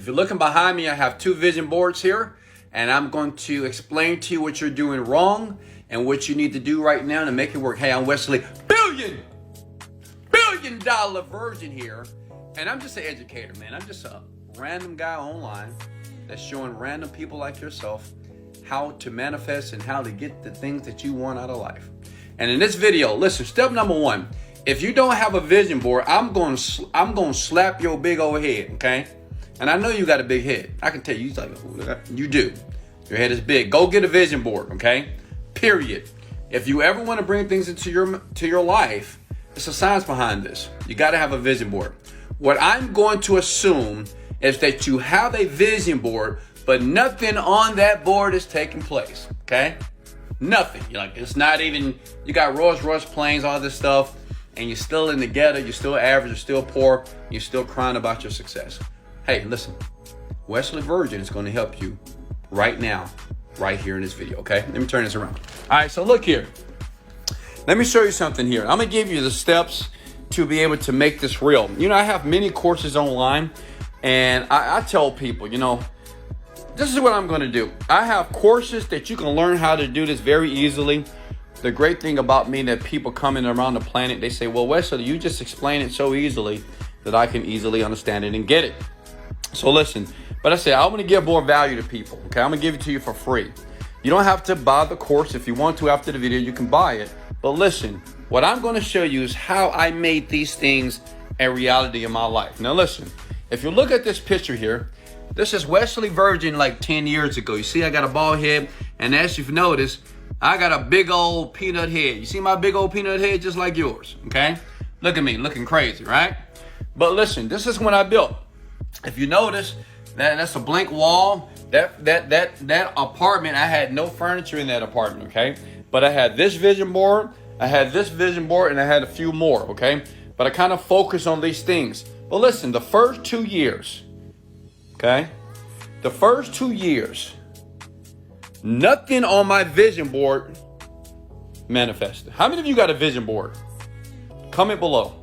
If you're looking behind me, I have two vision boards here, and I'm going to explain to you what you're doing wrong and what you need to do right now to make it work. Hey, I'm Wesley, billion dollar virgin here, and I'm just an educator, man. I'm just a random guy online that's showing random people like yourself how to manifest and how to get the things that you want out of life. And in this video, listen, step number one, if you don't have a vision board, I'm going to slap your big old head, okay? And I know you got a big head. I can tell you, you do. Your head is big. Go get a vision board, okay? Period. If you ever want to bring things into your life, there's a science behind this. You got to have a vision board. What I'm going to assume is that you have a vision board, but nothing on that board is taking place, okay? Nothing. It's not even, you got Rolls Royce planes, all this stuff, and you're still in the ghetto, you're still average, you're still poor, you're still crying about your success. Hey, listen, Wesley Virgin is going to help you right now, right here in this video, okay? Let me turn this around. All right, so look here. Let me show you something here. I'm going to give you the steps to be able to make this real. You know, I have many courses online, and I tell people, this is what I'm going to do. I have courses that you can learn how to do this very easily. The great thing about me that people coming around the planet, they say, well, Wesley, you just explain it so easily that I can easily understand it and get it. So listen, but I said, I want to give more value to people. Okay, I'm going to give it to you for free. You don't have to buy the course. If you want to after the video, you can buy it. But listen, what I'm going to show you is how I made these things a reality in my life. Now listen, if you look at this picture here, this is Wesley Virgin like 10 years ago. You see, I got a bald head. And as you've noticed, I got a big old peanut head. You see my big old peanut head just like yours, okay? Look at me, looking crazy, right? But listen, this is when I built. If you notice, that's a blank wall. That apartment, I had no furniture in that apartment, okay? But I had this vision board, I had this vision board, and I had a few more, okay? But I kind of focus on these things. But listen, the first 2 years, okay? The first 2 years, nothing on my vision board manifested. How many of you got a vision board? Comment below.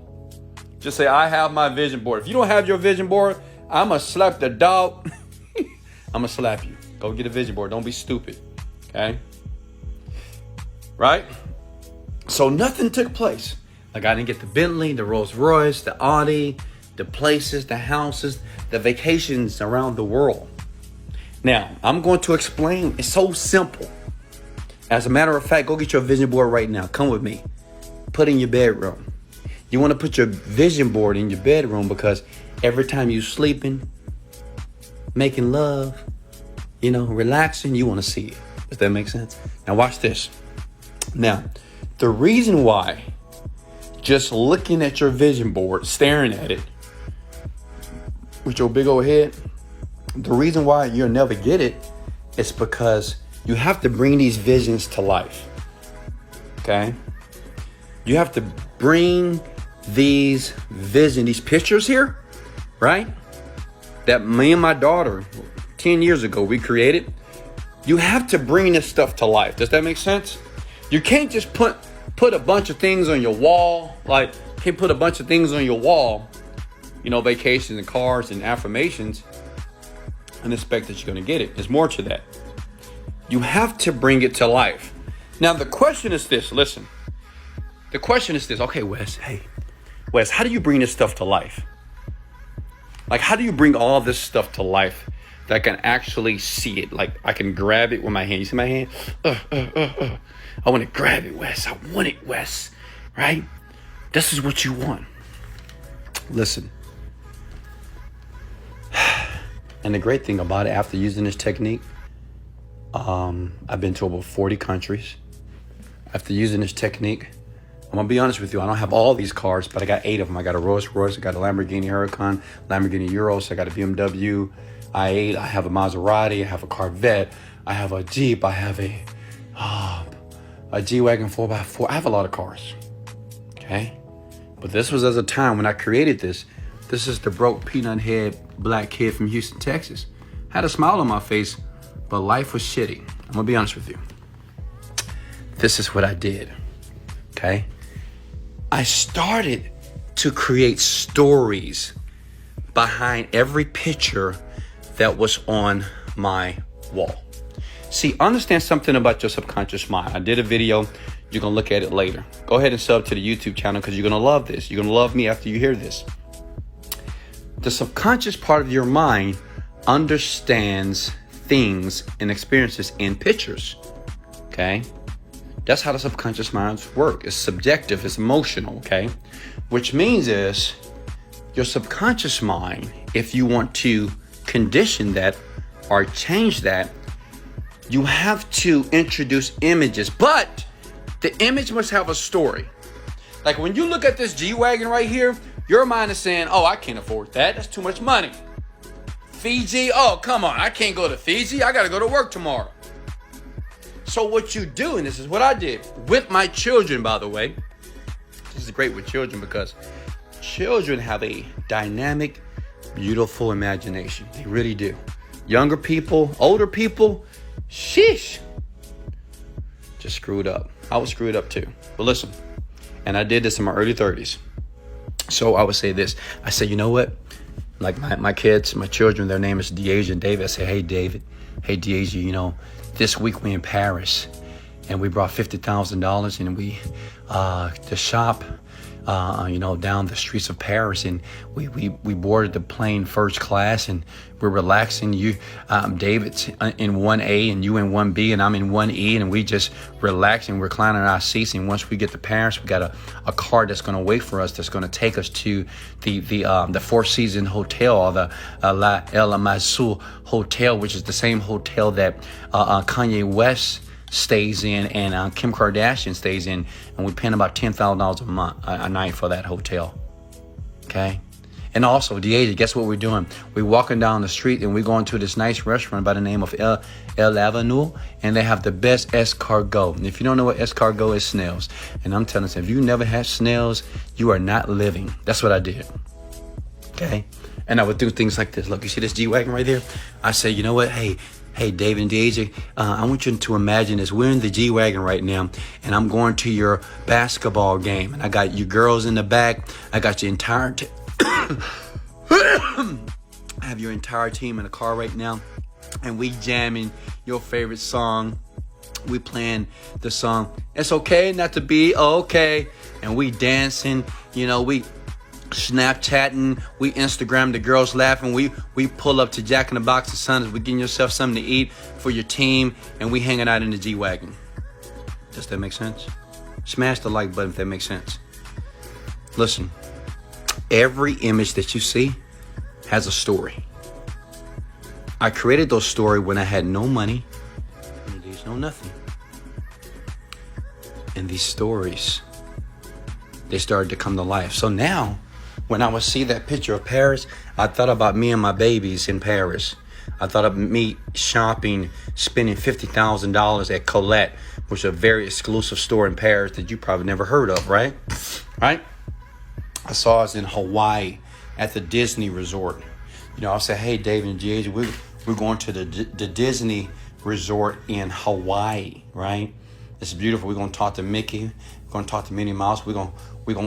Just say, I have my vision board. If you don't have your vision board, I'm going to slap the dog. I'm going to slap you. Go get a vision board. Don't be stupid. Okay? Right? So nothing took place. Like I didn't get the Bentley, the Rolls Royce, the Audi, the places, the houses, the vacations around the world. Now, I'm going to explain. It's so simple. As a matter of fact, go get your vision board right now. Come with me. Put it in your bedroom. You want to put your vision board in your bedroom because every time you're sleeping, making love, relaxing, you want to see it. Does that make sense? Now watch this. Now, the reason why just looking at your vision board, staring at it with your big old head, the reason why you'll never get it is because you have to bring these visions to life. Okay? You have to bring these pictures here, right? That me and my daughter 10 years ago, we created. You have to bring this stuff to life. Does that make sense? You can't just put a bunch of things on your wall. Like, you can't put a bunch of things on your wall, vacations and cars and affirmations and expect that you're going to get it. There's more to that. You have to bring it to life. Now, the question is this. Listen. The question is this. Okay, Wes, how do you bring this stuff to life? Like, how do you bring all this stuff to life that I can actually see it? Like, I can grab it with my hand. You see my hand? I want to grab it, Wes. I want it, Wes. Right? This is what you want. Listen. And the great thing about it, after using this technique, I've been to over 40 countries. After using this technique, I'm going to be honest with you. I don't have all these cars, but I got 8 of them. I got a Rolls Royce. I got a Lamborghini Huracan, Lamborghini Euros. I got a BMW i8. I have a Maserati. I have a Corvette. I have a Jeep. I have a G-Wagon 4x4. I have a lot of cars. Okay? But this was at a time when I created this. This is the broke peanut head black kid from Houston, Texas. Had a smile on my face, but life was shitty. I'm going to be honest with you. This is what I did. Okay? I started to create stories behind every picture that was on my wall. See, understand something about your subconscious mind. I did a video. You're going to look at it later. Go ahead and sub to the YouTube channel because you're going to love this. You're going to love me after you hear this. The subconscious part of your mind understands things and experiences in pictures. Okay? That's how the subconscious mind works. It's subjective. It's emotional. Okay? Which means is your subconscious mind, if you want to condition that or change that, you have to introduce images, but the image must have a story. Like when you look at this G-Wagon right here, your mind is saying, oh, I can't afford that. That's too much money. Fiji, oh, come on. I can't go to Fiji. I got to go to work tomorrow. So what you do, and this is what I did with my children, by the way. This is great with children because children have a dynamic, beautiful imagination. They really do. Younger people, older people, sheesh, just screwed up. I was screwed up too. But listen, and I did this in my early 30s. So I would say this. I say, you know what? Like my kids, my children, their name is Deja and David. I say, hey, David, hey, Deja, you know, this week we in Paris and we brought $50,000 and we to shop down the streets of Paris, and we boarded the plane first class, and we're relaxing. You, David's in 1A, and you in 1B, and I'm in 1E, and we just relaxing, reclining our seats. And once we get to Paris, we got a car that's going to wait for us, that's going to take us to the Four Seasons Hotel, or the La El Mazou Hotel, which is the same hotel that Kanye West stays in and Kim Kardashian stays in, and we're paying about $10,000 a night for that hotel. Okay. And also, Deja, guess what we're doing? We're walking down the street and we're going to this nice restaurant by the name of El Avenue, and they have the best escargot. And if you don't know what escargot is, snails. And I'm telling you, if you never had snails, you are not living. That's what I did. Okay. And I would do things like this. Look, you see this G-Wagon right there? I say, you know what? Hey, David and Deja, I want you to imagine this. We're in the G-Wagon right now, and I'm going to your basketball game. And I got you girls in the back. I got your entire I have your entire team in the car right now, and we jamming your favorite song. We playing the song, It's Okay Not to Be Okay. And we dancing, we Snapchatting, we Instagram, the girls laughing, we pull up to Jack in the Box and Sons, we getting yourself something to eat for your team, and we hanging out in the G-Wagon. Does that make sense? Smash the like button if that makes sense. Listen, every image that you see has a story. I created those stories when I had no money, and there's no nothing. And these stories, they started to come to life. So now, when I would see that picture of Paris, I thought about me and my babies in Paris. I thought of me shopping, spending $50,000 at Colette, which is a very exclusive store in Paris that you probably never heard of, right? Right? I saw us in Hawaii at the Disney Resort. I said, hey, David and Deja, we're going to the Disney Resort in Hawaii, right? It's beautiful. We're going to talk to Mickey. We're going to talk to Minnie Mouse. We're going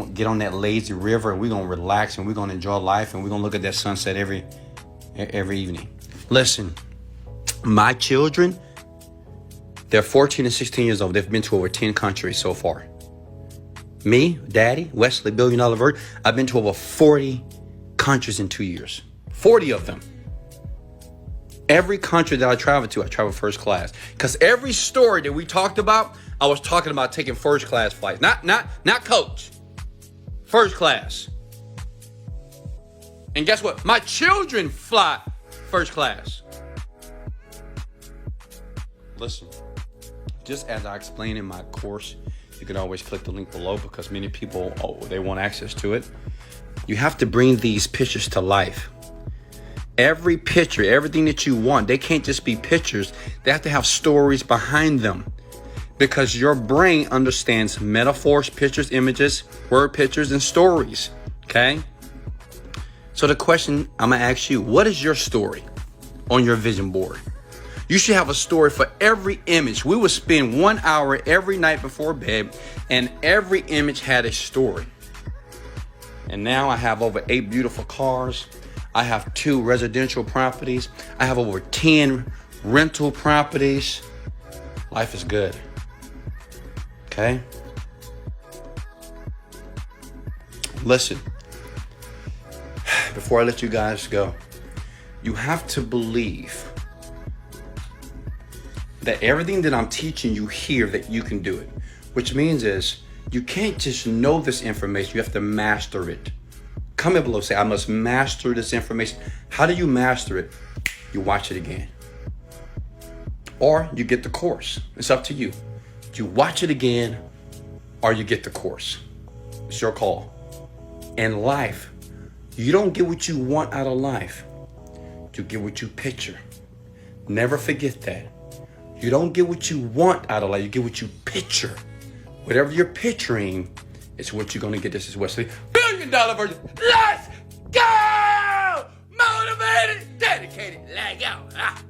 to get on that lazy river, and we're going to relax, and we're going to enjoy life, and we're going to look at that sunset every evening. Listen, my children, they're 14 and 16 years old. They've been to over 10 countries so far. Me, Daddy, Wesley, $1 billion Vert, I've been to over 40 countries in 2 years. 40 of them. Every country that I traveled to, I traveled first class. Because every story that we talked about, I was talking about taking first class flights. Not coach. First class. And guess what? My children fly first class. Listen, just as I explained in my course, you can always click the link below because many people, they want access to it. You have to bring these pictures to life. Every picture, everything that you want, they can't just be pictures. They have to have stories behind them because your brain understands metaphors, pictures, images, word pictures, and stories. Okay? So the question I'm going to ask you, what is your story on your vision board? You should have a story for every image. We would spend 1 hour every night before bed, and every image had a story. And now I have over 8 beautiful cars. I have 2 residential properties. I have over 10 rental properties. Life is good. Okay? Listen, before I let you guys go, you have to believe that everything that I'm teaching you here, that you can do it. Which means is, you can't just know this information, you have to master it. Comment below, say, I must master this information. How do you master it? You watch it again. Or you get the course. It's up to you. You watch it again, or you get the course. It's your call. In life, you don't get what you want out of life. You get what you picture. Never forget that. You don't get what you want out of life. You get what you picture. Whatever you're picturing is what you're going to get. This is Wesley. $1 billion version. Let's go! Motivated, dedicated, let go.